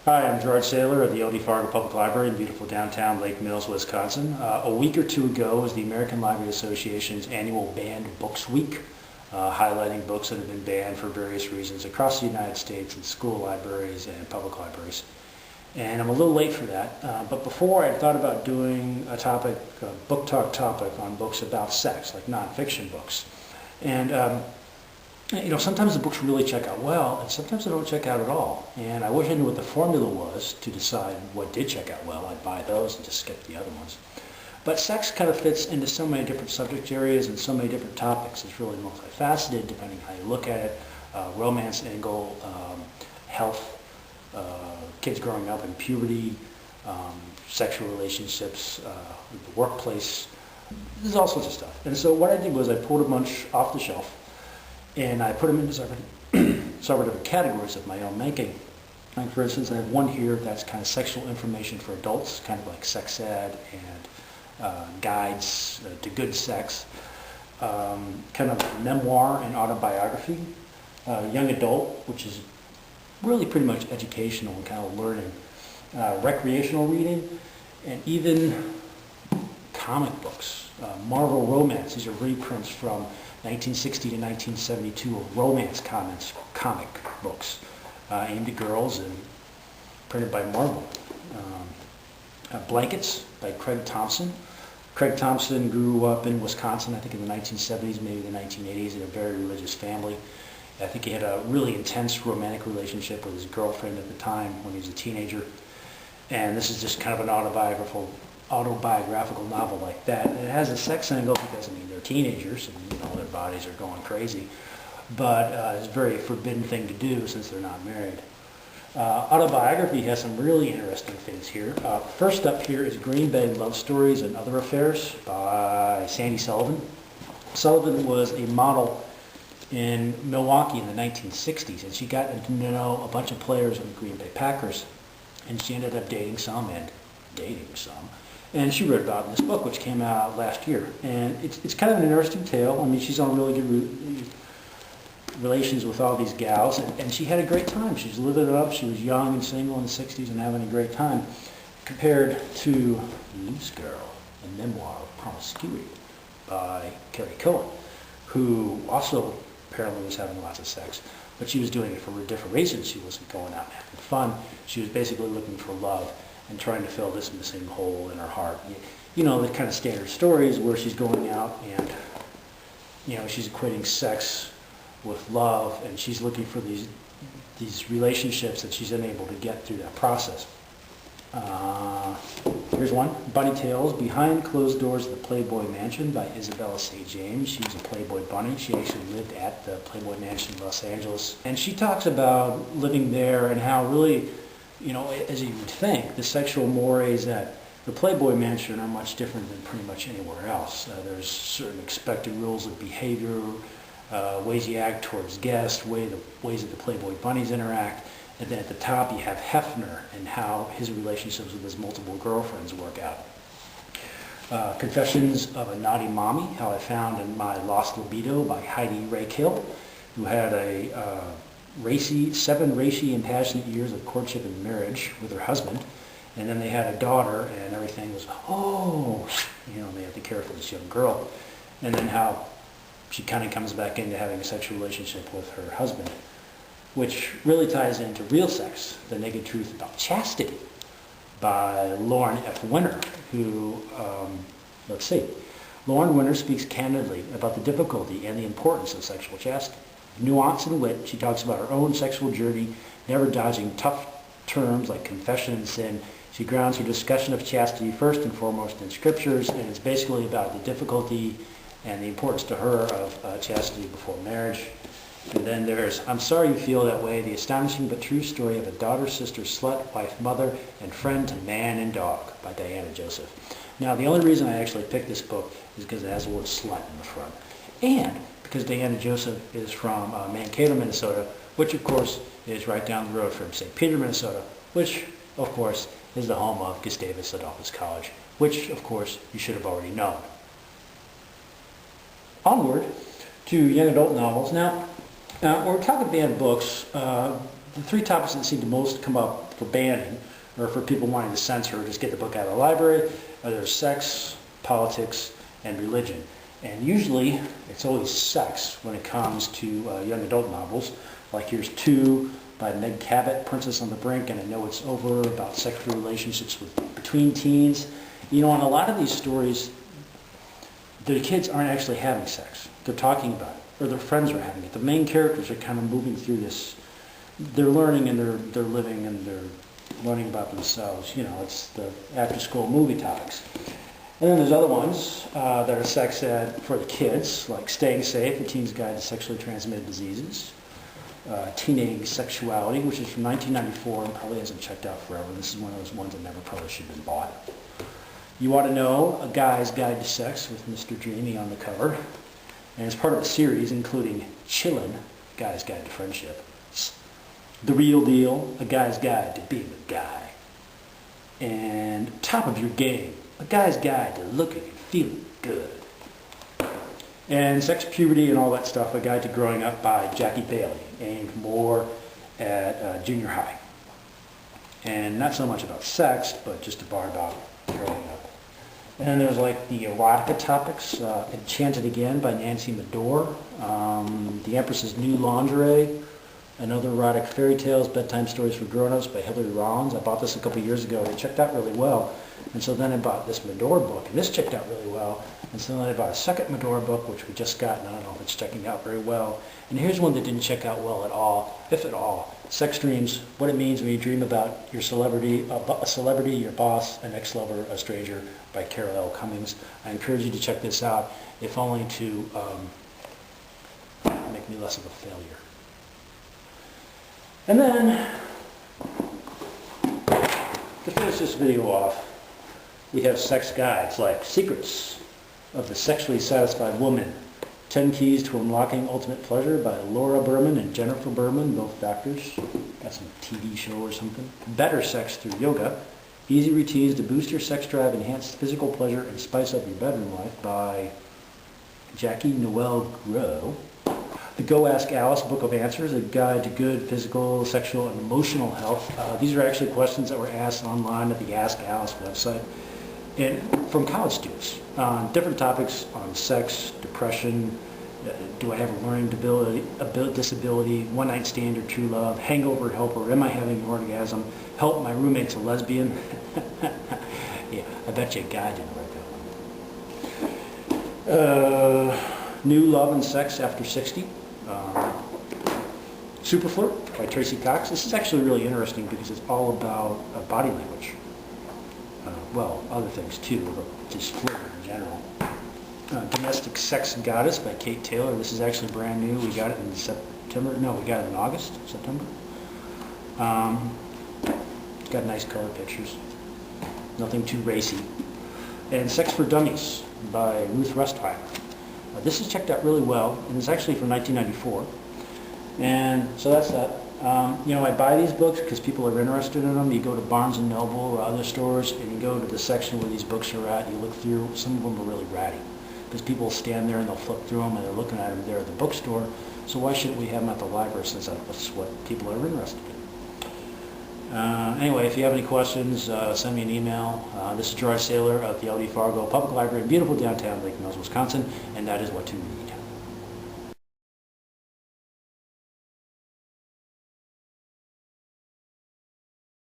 Hi, I'm George Saylor of the L.D. Fargo Public Library in beautiful downtown Lake Mills, Wisconsin. A week or two ago was the American Library Association's annual Banned Books Week, highlighting books that have been banned for various reasons across the United States in school libraries and public libraries. And I'm a little late for that, but before I thought about doing a topic, a book talk topic on books about sex, like nonfiction books. And sometimes the books really check out well, and sometimes they don't check out at all. And I wish I knew what the formula was to decide what did check out well. I'd buy those and just skip the other ones. But sex kind of fits into so many different subject areas and so many different topics. It's really multifaceted depending how you look at it. Romance angle, health, kids growing up in puberty, sexual relationships, the workplace. There's all sorts of stuff. And so what I did was I pulled a bunch off the shelf, and I put them into several different categories of my own making. Like for instance, I have one here that's kind of sexual information for adults, kind of like sex ed and guides to good sex. Kind of memoir and autobiography. Young adult, which is really pretty much educational and kind of learning. Recreational reading, and even comic books. Marvel romance. These are reprints from 1960 to 1972 of romance comic books aimed at girls and printed by Marvel. Blankets by Craig Thompson. Craig Thompson grew up in Wisconsin, I think in the 1970s, maybe the 1980s, in a very religious family. I think he had a really intense romantic relationship with his girlfriend at the time when he was a teenager. And this is just kind of an autobiographical novel like that. And it has a sex angle because, they're teenagers and, their bodies are going crazy. But it's a very forbidden thing to do since they're not married. Autobiography has some really interesting things here. First up here is Green Bay Love Stories and Other Affairs by Sandy Sullivan. Sullivan was a model in Milwaukee in the 1960s, and she got to know a bunch of players of the Green Bay Packers, and she ended up dating some. And she wrote about it in this book, which came out last year. And it's kind of an interesting tale. She's on really good relations with all these gals, and she had a great time. She's living it up. She was young and single in the 60s and having a great time, compared to Loose Girl, a memoir of promiscuity by Kerry Cohen, who also apparently was having lots of sex, but she was doing it for different reasons. She wasn't going out and having fun. She was basically looking for love and trying to fill this missing hole in her heart. The kind of standard stories where she's going out and, she's equating sex with love, and she's looking for these relationships that she's unable to get through that process. Here's one, Bunny Tales, Behind Closed Doors of the Playboy Mansion by Izabella St. She was a Playboy bunny. She actually lived at the Playboy Mansion in Los Angeles. And she talks about living there and how really, as you would think, the sexual mores at the Playboy Mansion are much different than pretty much anywhere else. There's certain expected rules of behavior, ways you act towards guests, ways that the Playboy bunnies interact. And then at the top you have Hefner and how his relationships with his multiple girlfriends work out. Confessions of a Naughty Mommy, How I Found in My Lost Libido by Heidi Raykeil, who had a 7 racy and passionate years of courtship and marriage with her husband. And then they had a daughter, and everything was, they had to care for this young girl. And then how she kind of comes back into having a sexual relationship with her husband, which really ties into Real Sex, The Naked Truth About Chastity by Lauren F. Winner, who, Lauren Winner speaks candidly about the difficulty and the importance of sexual chastity. Nuance and wit, she talks about her own sexual journey, never dodging tough terms like confession and sin. She grounds her discussion of chastity first and foremost in scriptures, and it's basically about the difficulty and the importance to her of chastity before marriage. And then there's I'm Sorry You Feel That Way, the astonishing but true story of a daughter, sister, slut, wife, mother, and friend to man and dog by Diana Joseph. Now, the only reason I actually picked this book is because it has the word slut in the front. And because Diana Joseph is from Mankato, Minnesota, which, of course, is right down the road from St. Peter, Minnesota, which, of course, is the home of Gustavus Adolphus College, which, of course, you should have already known. Onward to young adult novels. Now, when we're talking banned books, The three topics that seem to most come up for banning, or for people wanting to censor or just get the book out of the library, are there's sex, politics, and religion. And usually, it's always sex when it comes to young adult novels. Like here's Two by Meg Cabot, Princess on the Brink, and I Know It's Over, about sexual relationships between teens. You know, in a lot of these stories, the kids aren't actually having sex. They're talking about it, or their friends are having it. The main characters are kind of moving through this. They're learning and they're living and they're learning about themselves. You know, it's the after-school movie topics. And then there's other ones that are sex ed for the kids, like Staying Safe, A Teen's Guide to Sexually Transmitted Diseases. Teenage Sexuality, which is from 1994 and probably hasn't checked out forever. This is one of those ones that never probably should have been bought. You Want to Know, A Guy's Guide to Sex with Mr. Jamie on the cover. And it's part of a series including Chillin', Guy's Guide to Friendship. The Real Deal, A Guy's Guide to Being a Guy. And Top of Your Game, A Guy's Guide to Looking and Feeling Good. And Sex, Puberty, and All That Stuff, A Guide to Growing Up by Jackie Bailey, aimed more at junior high. And not so much about sex, but just about growing up. And then there's like the erotica topics, Enchanted Again by Nancy Medore, The Empress's New Lingerie, and Other Erotic Fairy Tales, Bedtime Stories for Grown-Ups by Hillary Rollins. I bought this a couple years ago, and it checked out really well. And so then I bought this Medore book, and this checked out really well. And so then I bought a second Medore book, which we just got, and I don't know if it's checking out very well. And here's one that didn't check out well at all, if at all. Sex Dreams, What It Means When You Dream About Your Celebrity, a Celebrity, Your Boss, an Ex-Lover, a Stranger by Carol L. Cummings. I encourage you to check this out, if only to make me less of a failure. And then, to finish this video off, we have sex guides like Secrets of the Sexually Satisfied Woman, 10 Keys to Unlocking Ultimate Pleasure by Laura Berman and Jennifer Berman, both doctors. Got some TV show or something. Better Sex Through Yoga, Easy Routines to Boost Your Sex Drive, Enhance Physical Pleasure, and Spice Up Your Bedroom Life by Jackie Noel Groh. The Go Ask Alice Book of Answers, a guide to good physical, sexual, and emotional health. These are actually questions that were asked online at the Ask Alice website. And from college students on different topics on sex, depression, do I have a learning disability, one-night stand or true love, hangover helper, am I having an orgasm, help, my roommate's a lesbian. Yeah, I bet you a guy didn't write that one. New Love and Sex After 60. Super Flirt by Tracy Cox. This is actually really interesting because it's all about body language. Well, other things too, but just flirting in general. Domestic Sex Goddess by Kate Taylor. This is actually brand new. We got it in September. No, we got it in August, September. It's got nice color pictures. Nothing too racy. And Sex for Dummies by Ruth Rustheimer. This is checked out really well, and it's actually from 1994. And so that's that. You know, I buy these books because people are interested in them. You go to Barnes & Noble or other stores, and you go to the section where these books are at, you look through. Some of them are really ratty because people stand there and they'll flip through them and they're looking at them there at the bookstore. So why shouldn't we have them at the library since that's what people are interested in? Anyway, if you have any questions, send me an email. This is George Saylor of the L.D. Fargo Public Library in beautiful downtown Lake Mills, Wisconsin, and that is what to read.